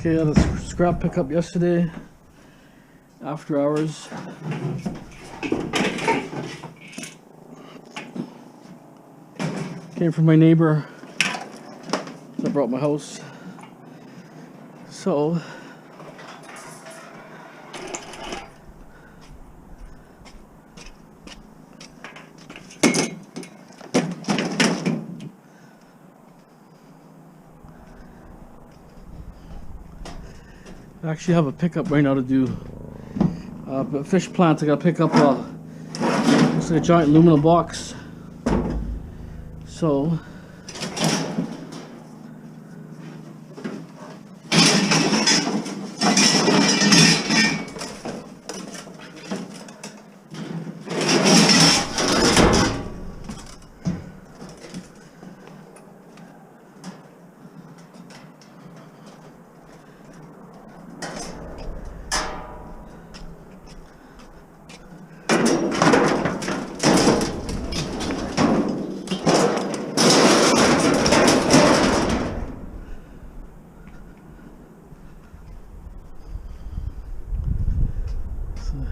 Okay, I had a scrap pickup yesterday, after hours. Came from my neighbor that I brought my house. So I actually have a pickup right now to do a fish plant. I gotta pick up looks like a giant aluminum box. So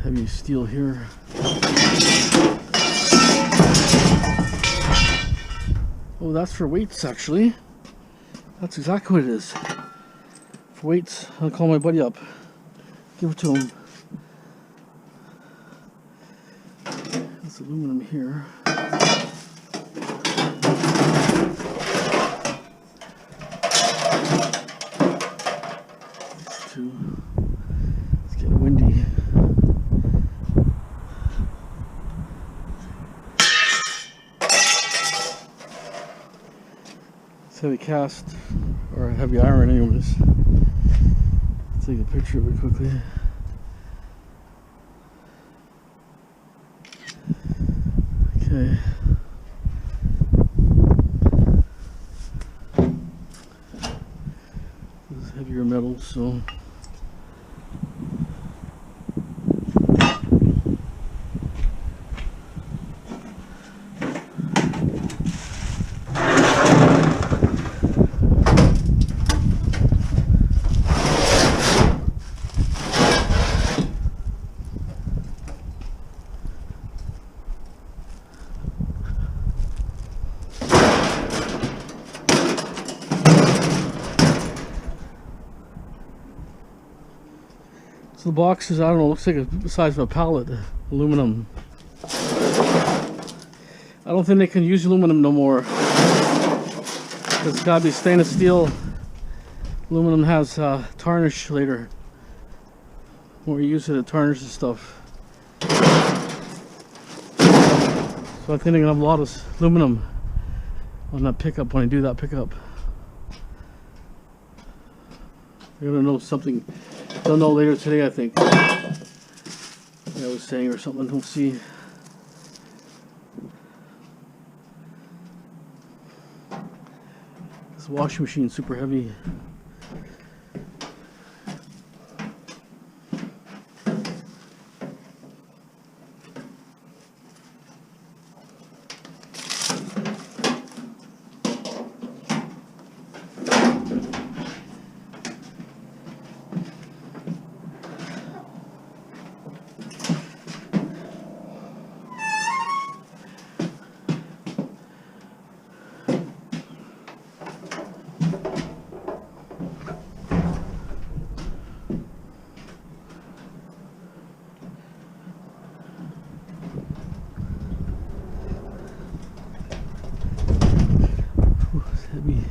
heavy steel here. Oh, that's for weights actually. That's exactly what it is. For weights, I'll call my buddy up. Give it to him. There's aluminum here. It's getting windy. It's heavy cast, or heavy iron anyways. Take a picture of it quickly. Okay. This is heavier metal, so the box is, I don't know, looks like the size of a pallet. Aluminum. I don't think they can use aluminum no more. It's gotta be stainless steel. Aluminum has tarnish later. When you use it, it tarnishes stuff. So I think they're gonna have a lot of aluminum on that pickup when I do that pickup. They're gonna know something. They'll know later today, I think. Like I was saying, or something. We'll see. This washing machine is super heavy. Heavy.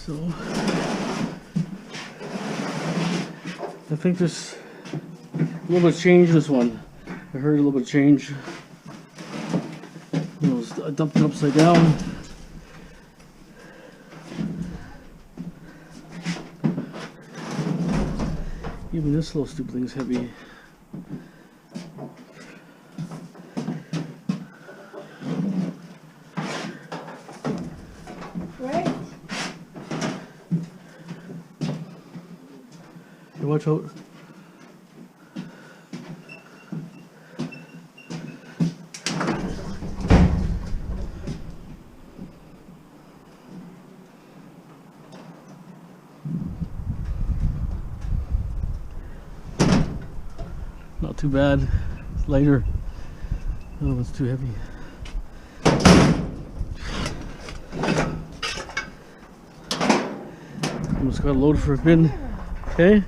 So I think there's a little bit of change in this one. I heard a little bit of change. I dumped it upside down. Even this little stupid thing's heavy. Right. Hey, watch out. Not too bad. It's lighter. The other one's too heavy. Almost got a load for a bin. Okay.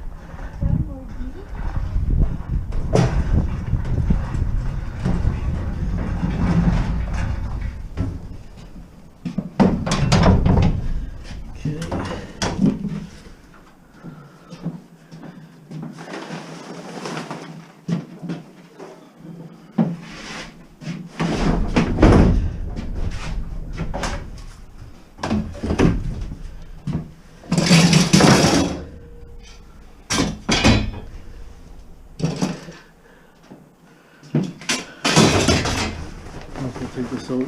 Take this out.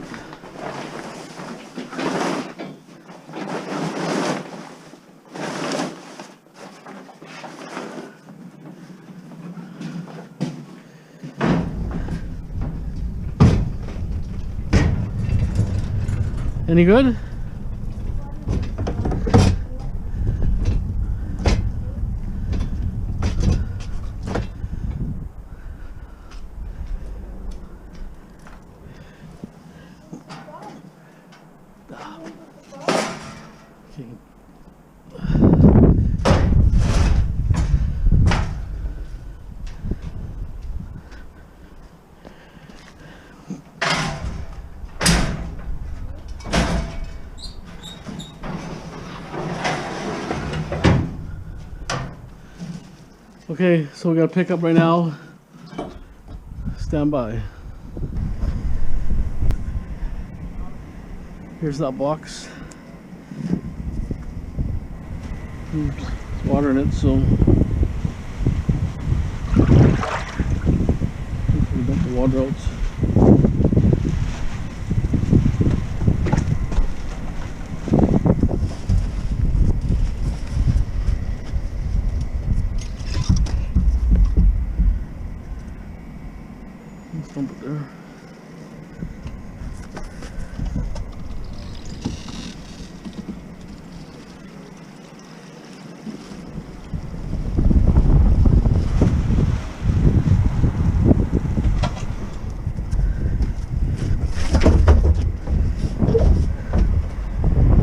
Any good? Okay, so we got to pick up right now. Stand by. Here's that box. There's water in it, so we dump the water out. Let's dump it there.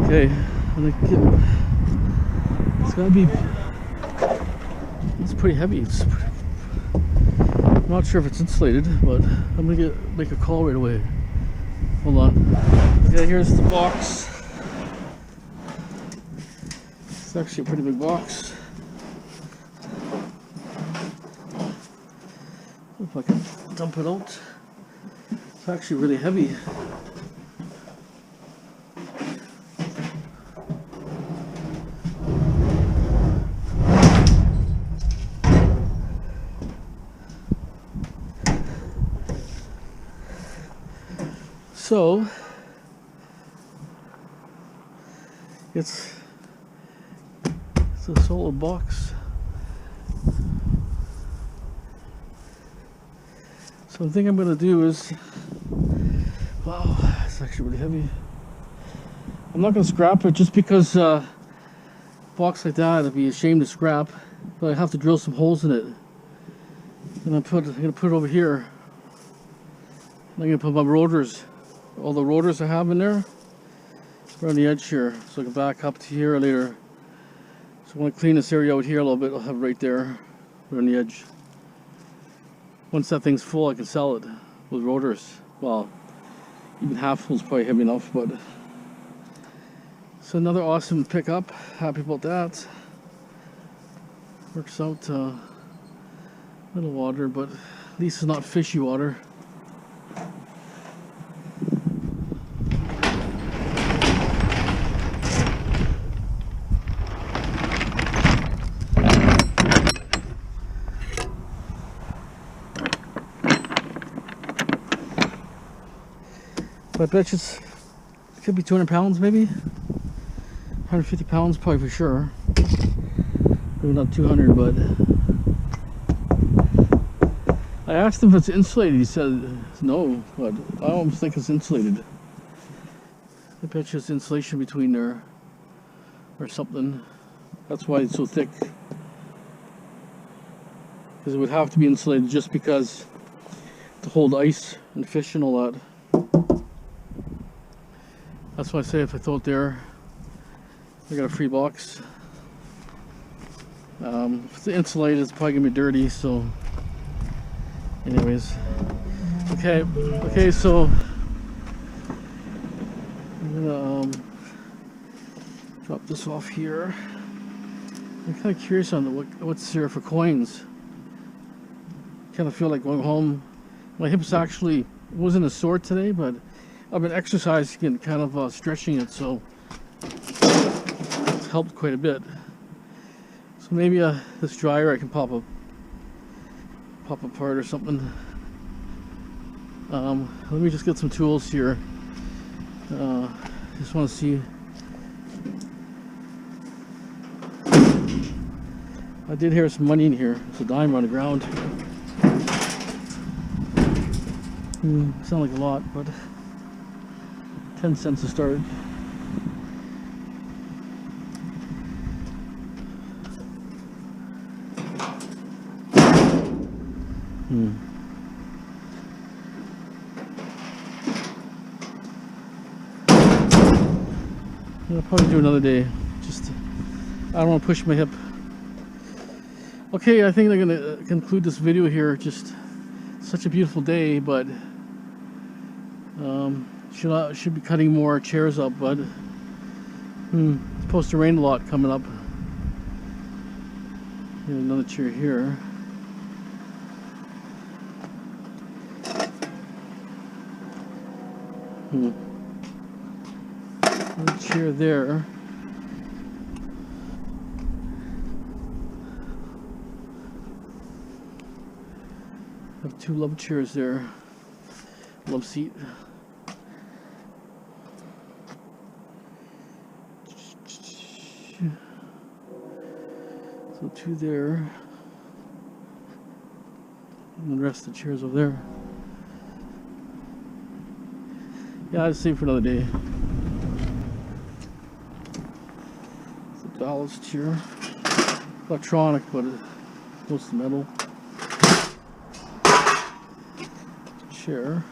Okay, I'm gonna get, it's gotta be, it's pretty heavy. I'm not sure if it's insulated, but I'm gonna make a call right away. Hold on. Okay, here's the box. It's actually a pretty big box. If I can dump it out. It's actually really heavy. So it's a solid box. So the thing I'm going to do is, wow, it's actually really heavy. I'm not going to scrap it just because box like that I'd be ashamed to scrap, but I have to drill some holes in it. And I'm going to put it over here. I'm going to put my rotors. All the rotors I have in there around the edge here, so I can back up to here later. So I want to clean this area out here a little bit. I'll have it right there around the edge. Once that thing's full, I can sell it with rotors. Well, even half full is probably heavy enough, but So another awesome pickup. Happy about that. Works out a little water, but at least it's not fishy water. But I bet you it could be 200 pounds maybe. 150 pounds probably for sure. Maybe not 200, but I asked him if it's insulated. He said no, but I almost think it's insulated. I bet you it's insulation between there or something. That's why it's so thick. Because it would have to be insulated just because to hold ice and fish and all that. That's why I say if I throw it there, I got a free box. If it's insulated, it's probably gonna be dirty. So, anyways, okay. So I'm gonna drop this off here. I'm kind of curious on what's here for coins. Kind of feel like going home. My hips actually wasn't as sore today, but I've been exercising and kind of stretching it, so it's helped quite a bit. So maybe this dryer I can pop apart or something. Let me just get some tools here. Just want to see. I did hear some money in here. It's a dime on the ground. Sound like a lot, but 10 cents to start. I'll probably do another day. Just, I don't want to push my hip. Okay, I think I'm gonna conclude this video here. Just such a beautiful day, but should be cutting more chairs up, but it's supposed to rain a lot coming up. Another chair here. Another chair there. I have two love chairs there. Love seat. So two there. And the rest of the chairs over there. Yeah, I'd save for another day. It's a ballast chair. Electronic, but mostly metal. Chair.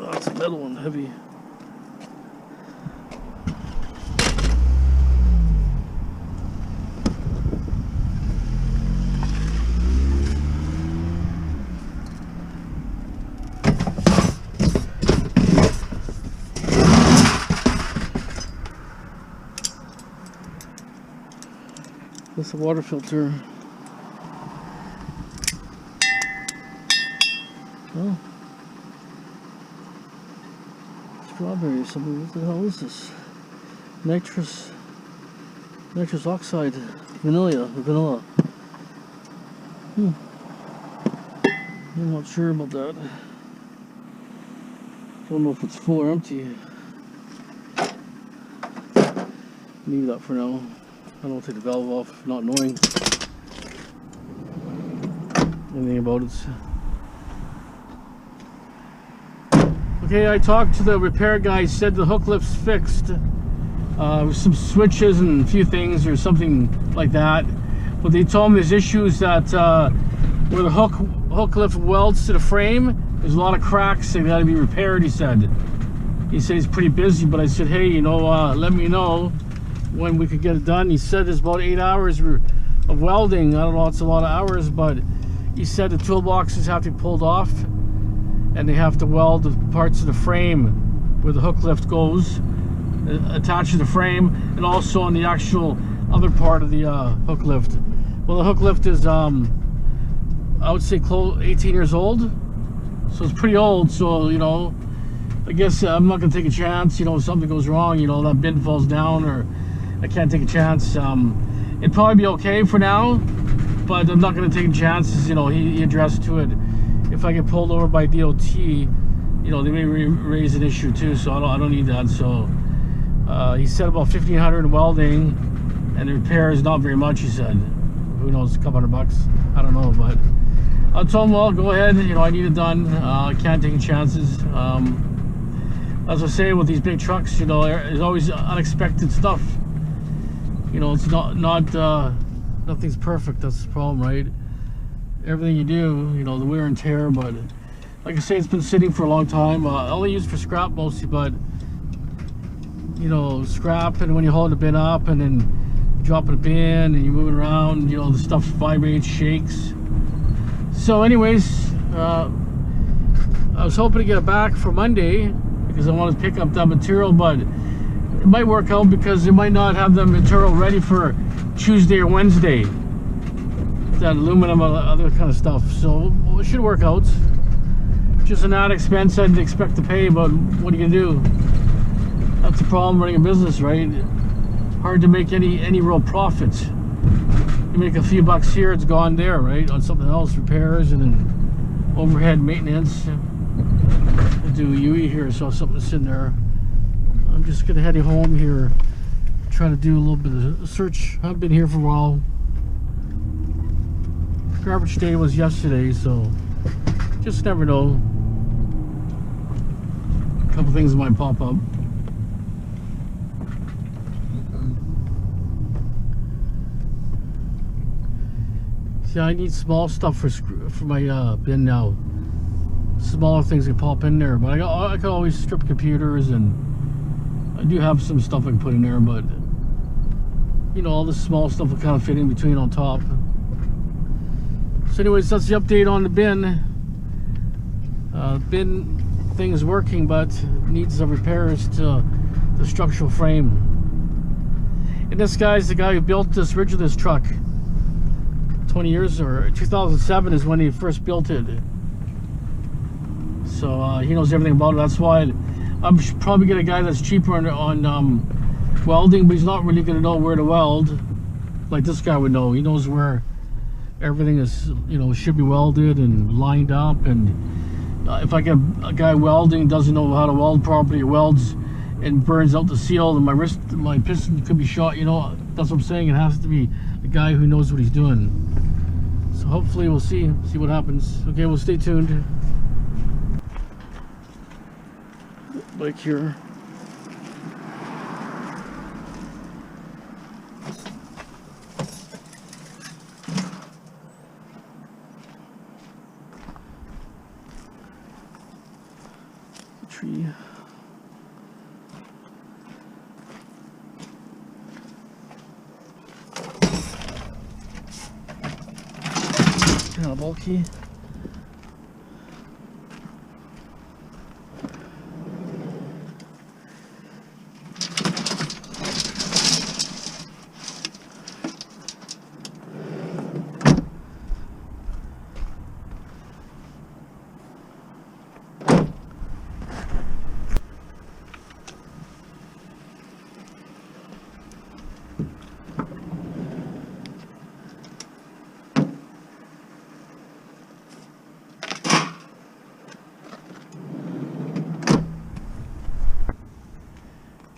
Oh, it's metal and heavy. That's a water filter. Oh. Strawberry or something. What the hell is this? Nitrous oxide. Vanilla. I'm not sure about that. Don't know if it's full or empty. Leave that for now. I don't take the valve off, not knowing anything about it. Okay, I talked to the repair guy. He said the hook lift's fixed. With some switches and a few things or something like that. But they told me there's issues that where the hook lift welds to the frame, there's a lot of cracks that got to be repaired, he said. He said he's pretty busy, but I said, hey, you know, let me know when we could get it done. He said there's about 8 hours of welding. I don't know, it's a lot of hours, but he said the toolboxes have to be pulled off, and they have to weld the parts of the frame where the hook lift goes, attached to the frame, and also on the actual other part of the hook lift. Well, the hook lift is I would say close 18 years old, so it's pretty old. So, you know, I guess I'm not gonna take a chance. You know, if something goes wrong, you know, that bin falls down, or I can't take a chance. It'd probably be okay for now, but I'm not gonna take chances. You know, he addressed to it. If I get pulled over by DOT, you know, they may raise an issue too. So I don't need that. So he said about 1,500 in welding, and the repair is not very much. He said, who knows, a couple $100. I don't know, but I told him, well, go ahead. You know, I need it done. I can't take chances. As I say, with these big trucks, you know, there's always unexpected stuff. You know, it's nothing's perfect. That's the problem, right? Everything you do, you know, the wear and tear. But like I say, it's been sitting for a long time. I only use it for scrap mostly, but you know, scrap, and when you hold the bin up and then drop in a bin and you're moving around, you know, the stuff vibrates, shakes. So anyways, I was hoping to get it back for Monday because I wanted to pick up that material, but it might work out because they might not have the material ready for Tuesday or Wednesday. That aluminum and other kind of stuff. So it should work out. Just an added expense I didn't expect to pay, but what are you gonna do? That's the problem running a business, right? Hard to make any real profits. You make a few bucks here, it's gone there, right? On something else, repairs and then overhead maintenance. I do UE here, so something's sitting there. I'm just gonna head home here, try to do a little bit of search. I've been here for a while. Garbage day was yesterday, so just never know. A couple things might pop up. See, I need small stuff for my bin now. Smaller things can pop in there, but I can always strip computers, and I do have some stuff I can put in there, but you know, all the small stuff will kind of fit in between on top. So anyways, that's the update on the bin. Bin thing is working, but needs some repairs to the structural frame. And this guy's the guy who built this original truck. 20 years, or 2007 is when he first built it. So he knows everything about it. That's why I'm probably get a guy that's cheaper on welding, but he's not really going to know where to weld like this guy would know. He knows where everything is, you know, should be welded and lined up. And if I get a guy welding doesn't know how to weld properly, welds and burns out the seal, and my piston could be shot. You know, that's what I'm saying. It has to be a guy who knows what he's doing. So hopefully we'll see what happens. Okay, we'll stay tuned. Bike here. Tree. Kind of bulky.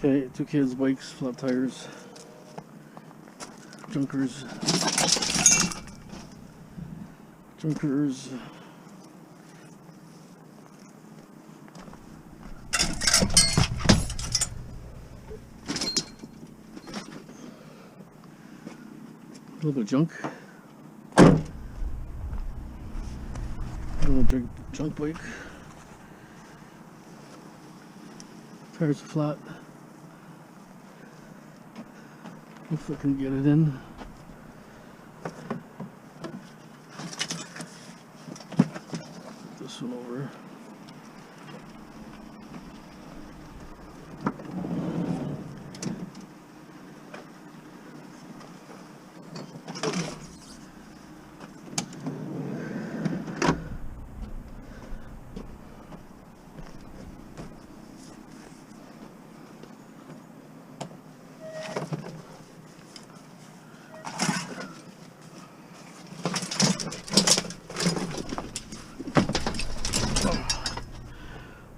Okay, 2 kids, bikes, flat tires, junkers. A little bit of junk. A little junk bike. Tires are flat. If I can get it in. here.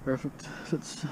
Perfect. Fits.